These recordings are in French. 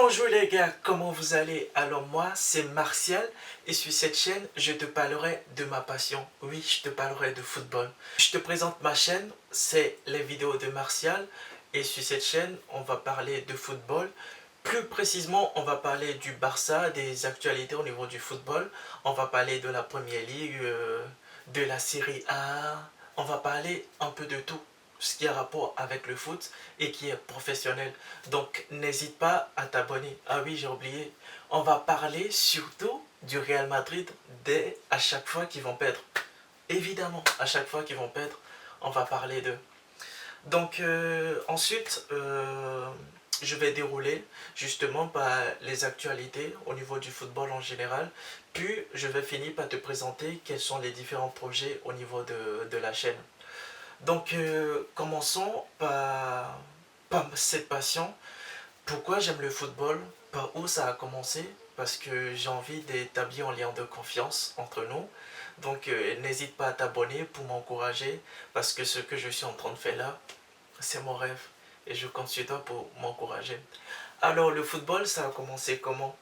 Bonjour les gars, comment vous allez? Alors moi, c'est Martial et sur cette chaîne, je te parlerai de ma passion. Oui, je te parlerai de football. Je te présente ma chaîne, c'est les vidéos de Martial et sur cette chaîne, on va parler de football. Plus précisément, on va parler du Barça, des actualités au niveau du football. On va parler de la Premier League, de la Serie A. On va parler un peu de tout ce qui a rapport avec le foot et qui est professionnel. Donc n'hésite pas à t'abonner. Ah oui, j'ai oublié. On va parler surtout du Real Madrid dès à chaque fois qu'ils vont perdre. Évidemment, à chaque fois qu'ils vont perdre, on va parler d'eux. Donc ensuite, je vais dérouler justement par les actualités au niveau du football en général. Puis je vais finir par te présenter quels sont les différents projets au niveau de la chaîne. Donc commençons par cette passion. Pourquoi j'aime le football? Par où ça a commencé? Parce que j'ai envie d'établir un lien de confiance entre nous. Donc n'hésite pas à t'abonner pour m'encourager. Parce que ce que je suis en train de faire là, c'est mon rêve. Et je compte sur toi pour m'encourager. Alors le football, ça a commencé comment?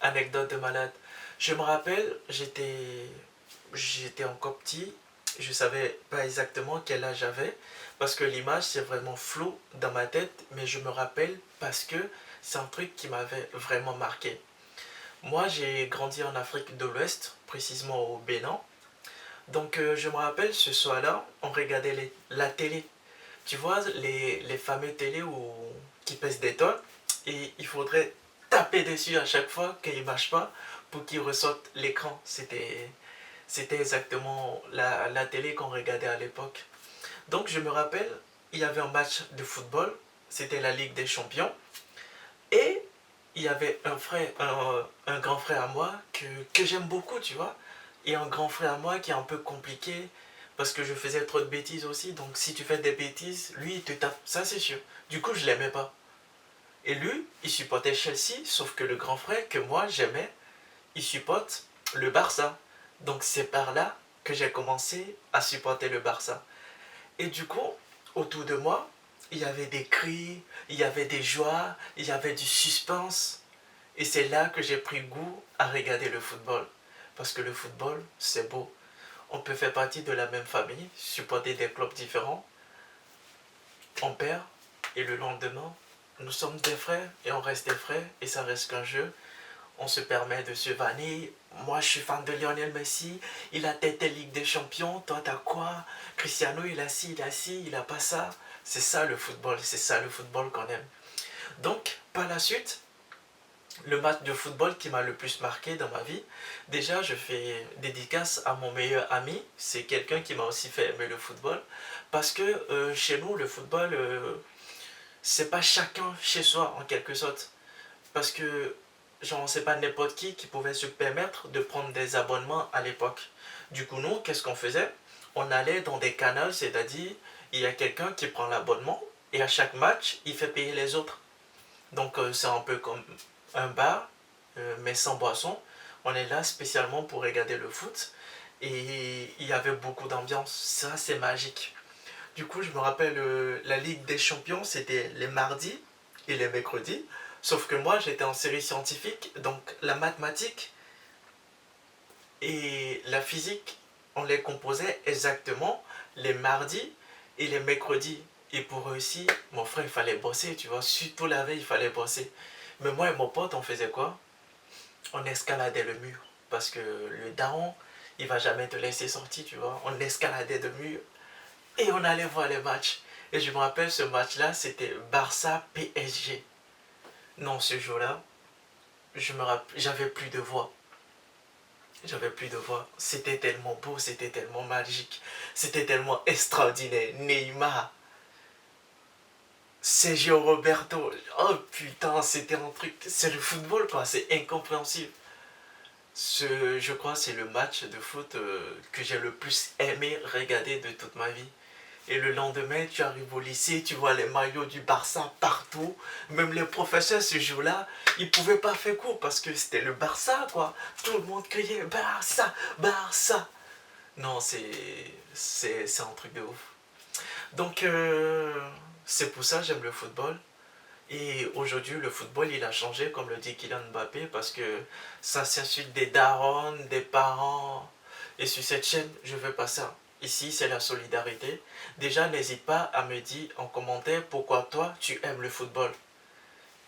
Anecdote de malade. Je me rappelle, j'étais encore petit. Je savais pas exactement quel âge j'avais parce que l'image c'est vraiment flou dans ma tête, mais je me rappelle parce que c'est un truc qui m'avait vraiment marqué. Moi, j'ai grandi en Afrique de l'Ouest, précisément au Bénin. Donc je me rappelle ce soir-là, on regardait la télé. Tu vois, les fameux télés qui pèsent des tonnes et il faudrait taper dessus à chaque fois qu'il ne marche pas pour qu'il ressorte l'écran. C'était exactement la télé qu'on regardait à l'époque. Donc je me rappelle, il y avait un match de football, c'était la Ligue des Champions, et il y avait un grand frère à moi que j'aime beaucoup, tu vois, et un grand frère à moi qui est un peu compliqué, parce que je faisais trop de bêtises aussi, donc si tu fais des bêtises, lui il te tape, ça c'est sûr. Du coup je l'aimais pas. Et lui, il supportait Chelsea, sauf que le grand frère que moi j'aimais, il supporte le Barça. Donc c'est par là que j'ai commencé à supporter le Barça. Et du coup, autour de moi, il y avait des cris, il y avait des joies, il y avait du suspense. Et c'est là que j'ai pris goût à regarder le football. Parce que le football, c'est beau. On peut faire partie de la même famille, supporter des clubs différents. On perd, et le lendemain, nous sommes des frères, et on reste des frères, et ça reste qu'un jeu. On se permet de se vanner. Moi, je suis fan de Lionel Messi. Il a tête Ligue des Champions. Toi, t'as quoi? Cristiano, il a ci, il a ci, il a pas ça. C'est ça le football. C'est ça le football qu'on aime. Donc, par la suite, le match de football qui m'a le plus marqué dans ma vie, déjà, je fais dédicace à mon meilleur ami. C'est quelqu'un qui m'a aussi fait aimer le football. Parce que chez nous, le football, c'est pas chacun chez soi, en quelque sorte. Parce que genre c'est pas n'importe qui pouvait se permettre de prendre des abonnements à l'époque. Du coup, nous, qu'est-ce qu'on faisait? On allait dans des canals, c'est-à-dire il y a quelqu'un qui prend l'abonnement et à chaque match, il fait payer les autres. Donc c'est un peu comme un bar, mais sans boisson. On est là spécialement pour regarder le foot et il y avait beaucoup d'ambiance. Ça, c'est magique. Du coup, je me rappelle, la Ligue des Champions, c'était les mardis et les mercredis. Sauf que moi, j'étais en série scientifique, donc la mathématique et la physique, on les composait exactement les mardis et les mercredis. Et pour réussir, mon frère, il fallait bosser, tu vois. Surtout la veille, il fallait bosser. Mais moi et mon pote, on faisait quoi? On escaladait le mur. Parce que le daron, il va jamais te laisser sortir, tu vois. On escaladait le mur et on allait voir les matchs. Et je me rappelle, ce match-là, c'était Barça-PSG. Non, ce jour-là, j'avais plus de voix. J'avais plus de voix. C'était tellement beau, c'était tellement magique, c'était tellement extraordinaire. Neymar, Sergio Roberto. Oh putain, c'était un truc. C'est le football quoi, c'est incompréhensible. Je crois c'est le match de foot que j'ai le plus aimé regarder de toute ma vie. Et le lendemain, tu arrives au lycée, tu vois les maillots du Barça partout. Même les professeurs ce jour-là, ils pouvaient pas faire cours parce que c'était le Barça, quoi. Tout le monde criait Barça, Barça. Non, c'est un truc de ouf. Donc, c'est pour ça que j'aime le football. Et aujourd'hui, le football, il a changé, comme le dit Kylian Mbappé, parce que ça s'insulte des darons, des parents. Et sur cette chaîne, je veux pas ça. Ici, c'est la solidarité. Déjà, n'hésite pas à me dire en commentaire pourquoi toi, tu aimes le football.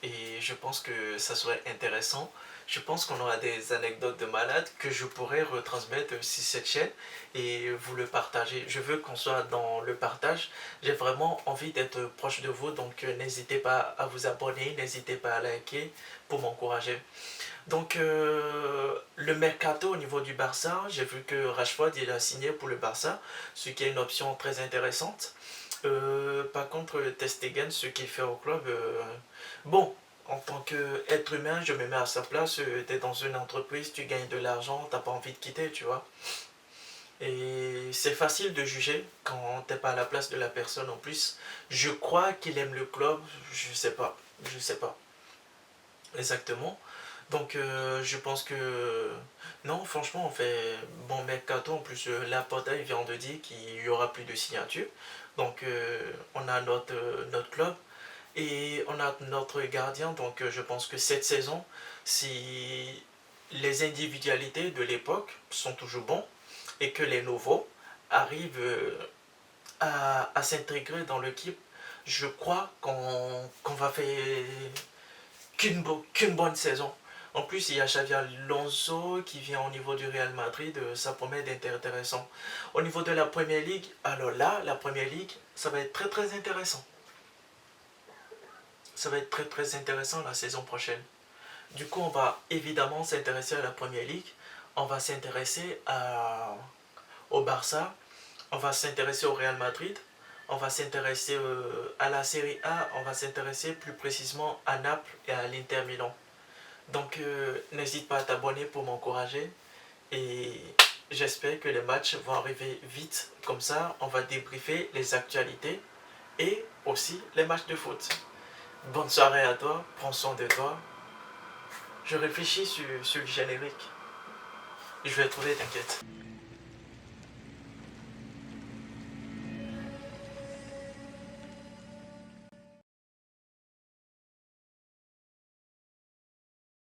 Et je pense que ça serait intéressant. Je pense qu'on aura des anecdotes de malades que je pourrais retransmettre sur cette chaîne et vous le partager. Je veux qu'on soit dans le partage. J'ai vraiment envie d'être proche de vous, donc n'hésitez pas à vous abonner, n'hésitez pas à liker pour m'encourager. Donc le mercato au niveau du Barça, j'ai vu que Rashford il a signé pour le Barça, ce qui est une option très intéressante. Par contre, Ter Stegen, ce qu'il fait au club, bon, en tant qu'être humain, je me mets à sa place. Tu es dans une entreprise, tu gagnes de l'argent, t'as pas envie de quitter, tu vois. Et c'est facile de juger quand t'es pas à la place de la personne en plus. Je crois qu'il aime le club, je sais pas, je sais pas exactement. Donc je pense que non, franchement, on fait bon mercato. En plus, Laporta il vient de dire qu'il y aura plus de signatures. Donc on a notre club et on a notre gardien. Donc je pense que cette saison, si les individualités de l'époque sont toujours bons et que les nouveaux arrivent à s'intégrer dans l'équipe, je crois qu'on va faire qu'une bonne saison. En plus, il y a Xavi Alonso qui vient au niveau du Real Madrid, ça promet d'être intéressant. Au niveau de la Premier League, alors là, la Premier League, ça va être très très intéressant. Ça va être très très intéressant la saison prochaine. Du coup, on va évidemment s'intéresser à la Premier League, on va s'intéresser au Barça, on va s'intéresser au Real Madrid, on va s'intéresser à la Serie A, on va s'intéresser plus précisément à Naples et à l'Inter Milan. Donc n'hésite pas à t'abonner pour m'encourager et j'espère que les matchs vont arriver vite. Comme ça, on va débriefer les actualités et aussi les matchs de foot. Bonne soirée à toi, prends soin de toi. Je réfléchis sur le générique. Je vais trouver, t'inquiète.